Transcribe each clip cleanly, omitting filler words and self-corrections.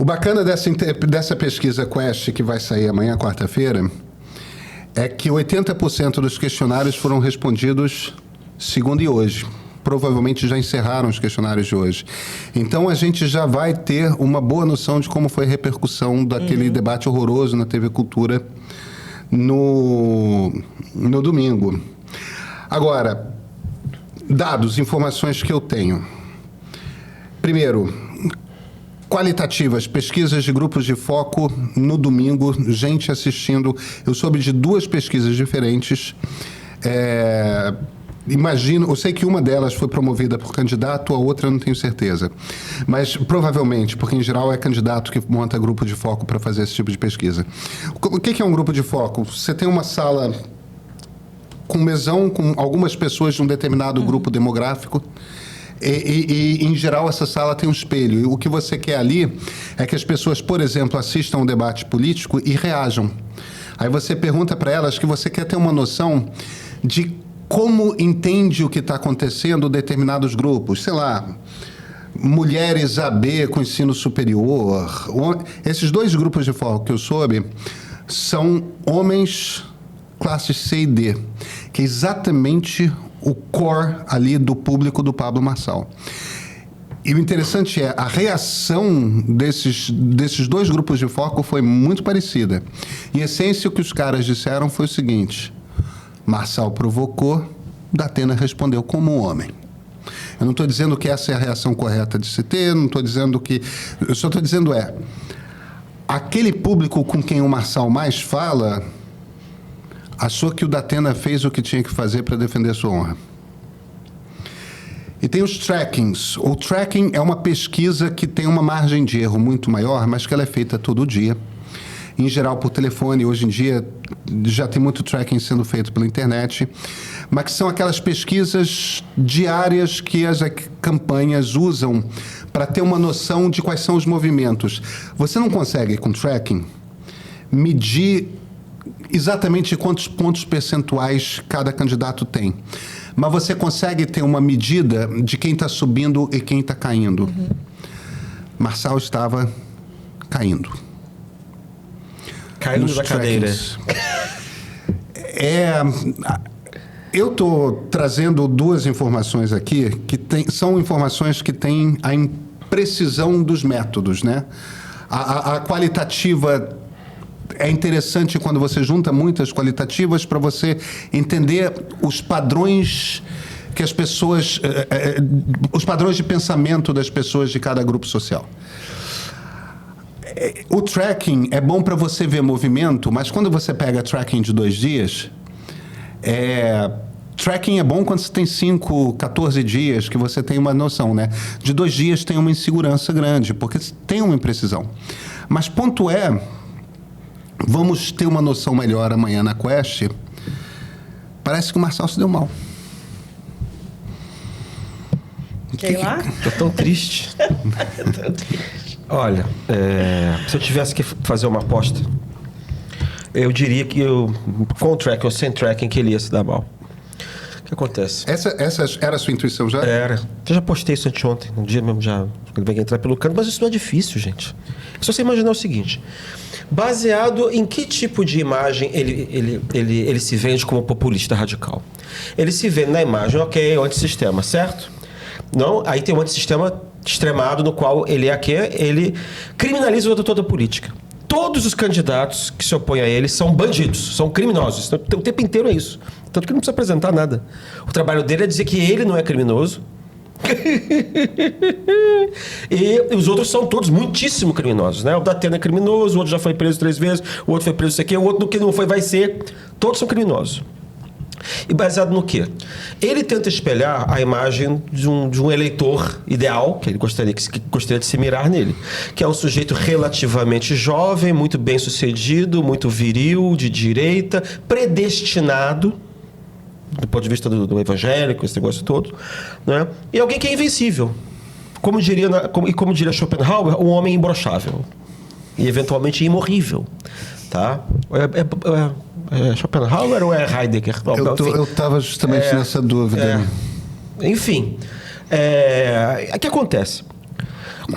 O bacana dessa pesquisa Quest, que vai sair amanhã, quarta-feira, é que 80% dos questionários foram respondidos segunda e hoje. Provavelmente já encerraram os questionários de hoje. Então, a gente já vai ter uma boa noção de como foi a repercussão daquele debate horroroso na TV Cultura no domingo. Agora, dados, informações que eu tenho. Primeiro, qualitativas, pesquisas de grupos de foco no domingo, gente assistindo. Eu soube de 2 pesquisas diferentes. Imagino, eu sei que uma delas foi promovida por candidato, a outra eu não tenho certeza. Mas provavelmente, porque em geral é candidato que monta grupo de foco para fazer esse tipo de pesquisa. O que é um grupo de foco? Você tem uma sala com mesão com algumas pessoas de um determinado grupo demográfico e, em geral, essa sala tem um espelho. E o que você quer ali é que as pessoas, por exemplo, assistam um debate político e reajam. Aí você pergunta para elas que você quer ter uma noção de como entende o que está acontecendo determinados grupos. Sei lá, mulheres AB com ensino superior. Esses 2 grupos de foco que eu soube são homens classe C e D, que é exatamente o core ali do público do Pablo Marçal. E o interessante é, a reação desses 2 grupos de foco foi muito parecida. Em essência, o que os caras disseram foi o seguinte: Marçal provocou, Datena respondeu como um homem. Eu não estou dizendo que essa é a reação correta de se ter, não estou dizendo que... Eu só estou dizendo aquele público com quem o Marçal mais fala achou que o Datena fez o que tinha que fazer para defender a sua honra. E tem os trackings. O tracking é uma pesquisa que tem uma margem de erro muito maior, mas que ela é feita todo dia. Em geral, por telefone. Hoje em dia, já tem muito tracking sendo feito pela internet. Mas que são aquelas pesquisas diárias que as campanhas usam para ter uma noção de quais são os movimentos. Você não consegue, com tracking, medir exatamente quantos pontos percentuais cada candidato tem. Mas você consegue ter uma medida de quem está subindo e quem está caindo. Marçal estava caindo. Caindo da cadeira. Eu estou trazendo 2 informações aqui, que são informações que têm a imprecisão dos métodos, né? A qualitativa é interessante quando você junta muitas qualitativas para você entender os padrões que as pessoas... os padrões de pensamento das pessoas de cada grupo social. O tracking é bom para você ver movimento, mas quando você pega tracking de 2 dias... Tracking é bom quando você tem 5, 14 dias, que você tem uma noção, né? De 2 dias tem uma insegurança grande, porque tem uma imprecisão. Mas ponto vamos ter uma noção melhor amanhã na Quest. Parece que o Marçal se deu mal. Quer ir lá? Tô tão triste. Olha, se eu tivesse que fazer uma aposta, eu diria que com tracking ou sem tracking, que ele ia se dar mal. O que acontece? Essa era a sua intuição já? Era. Eu já postei isso anteontem, no dia mesmo já. Ele vai entrar pelo canto, mas isso não é difícil, gente. É só você imaginar o seguinte: baseado em que tipo de imagem ele se vende como populista radical? Ele se vende na imagem, ok, antissistema, certo? Não? Aí tem um antissistema extremado no qual ele ele criminaliza toda a política. Todos os candidatos que se opõem a ele são bandidos, são criminosos. O tempo inteiro é isso. Tanto que não precisa apresentar nada. O trabalho dele é dizer que ele não é criminoso. E os outros são todos muitíssimo criminosos, né? O Datena é criminoso, o outro já foi preso 3 vezes, o outro foi preso isso aqui, o outro que não foi vai ser. Todos são criminosos. E baseado no quê? Ele tenta espelhar a imagem de um eleitor ideal, que ele gostaria de se mirar nele, que é um sujeito relativamente jovem, muito bem sucedido, muito viril, de direita, predestinado, do ponto de vista do evangélico, esse negócio todo, né? E alguém que é invencível. Como diria Schopenhauer, um homem imbrochável. E eventualmente imorrível. Tá? É Schopenhauer ou é Heidegger? Eu estava justamente nessa dúvida. Enfim, o que acontece?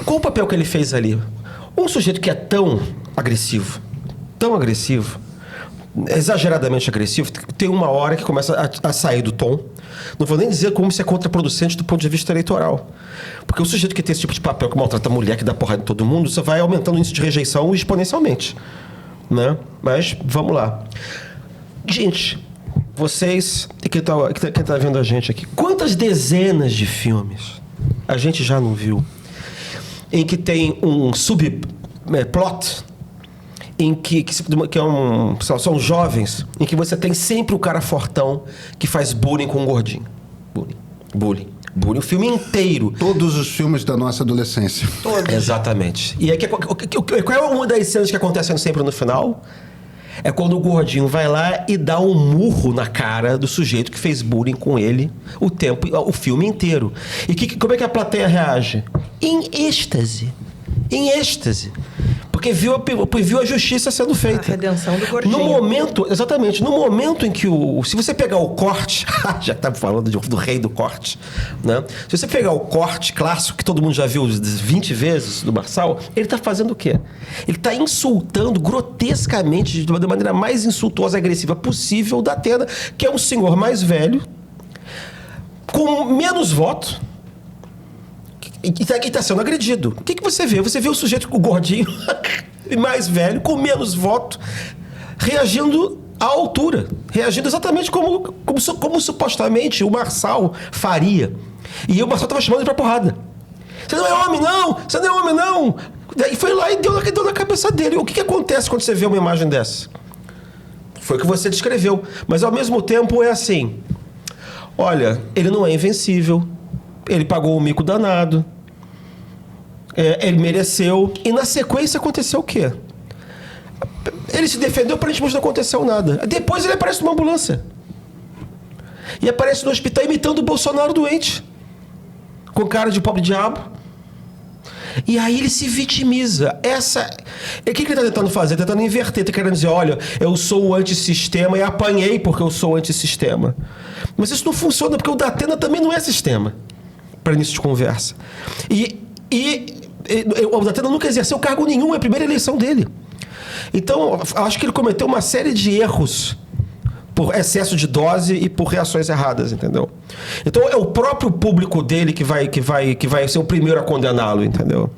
Qual o papel que ele fez ali? Um sujeito que é tão agressivo, exageradamente agressivo, tem uma hora que começa a sair do tom. Não vou nem dizer como isso é contraproducente do ponto de vista eleitoral. Porque o sujeito que tem esse tipo de papel, que maltrata a mulher, que dá porrada em todo mundo, você vai aumentando o índice de rejeição exponencialmente. Né? Mas, vamos lá. Gente, vocês, e quem tá vendo a gente aqui, quantas dezenas de filmes a gente já não viu em que tem um subplot em que são jovens, em que você tem sempre o cara fortão que faz bullying com um gordinho. Bullying. O filme inteiro. Todos os filmes da nossa adolescência. Todos. Exatamente. E aí, qual é uma das cenas que acontecem sempre no final? É quando o gordinho vai lá e dá um murro na cara do sujeito que fez bullying com ele o filme inteiro. E como é que a plateia reage? Em êxtase. Porque viu a justiça sendo feita. A redenção do gordinho. Exatamente. No momento em que se você pegar o corte... já estava falando do rei do corte. Né? Se você pegar o corte clássico, que todo mundo já viu 20 vezes, do Marçal, ele está fazendo o quê? Ele está insultando grotescamente, da maneira mais insultuosa e agressiva possível, o Datena, que é um senhor mais velho, com menos voto, e está sendo agredido. O que você vê? Você vê o sujeito, o gordinho, mais velho, com menos voto, reagindo à altura. Reagindo exatamente como supostamente o Marçal faria. E o Marçal estava chamando ele pra porrada. Você não é homem, não! Você não é homem, não! Daí foi lá e deu na cabeça dele. O que acontece quando você vê uma imagem dessa? Foi o que você descreveu. Mas, ao mesmo tempo, é assim... Olha, ele não é invencível. Ele pagou um mico danado. Ele mereceu. E na sequência aconteceu o quê? Ele se defendeu, aparentemente não aconteceu nada. Depois ele aparece numa ambulância. E aparece no hospital imitando o Bolsonaro doente. Com cara de pobre diabo. E aí ele se vitimiza. O que ele está tentando fazer? Está tentando inverter. Está querendo dizer, olha, eu sou o antissistema e apanhei porque eu sou o antissistema. Mas isso não funciona, porque o Datena também não é sistema. Para início de conversa. E o Datena nunca exerceu cargo nenhum, é a primeira eleição dele. Então, acho que ele cometeu uma série de erros por excesso de dose e por reações erradas, entendeu? Então, é o próprio público dele que vai ser o primeiro a condená-lo, entendeu?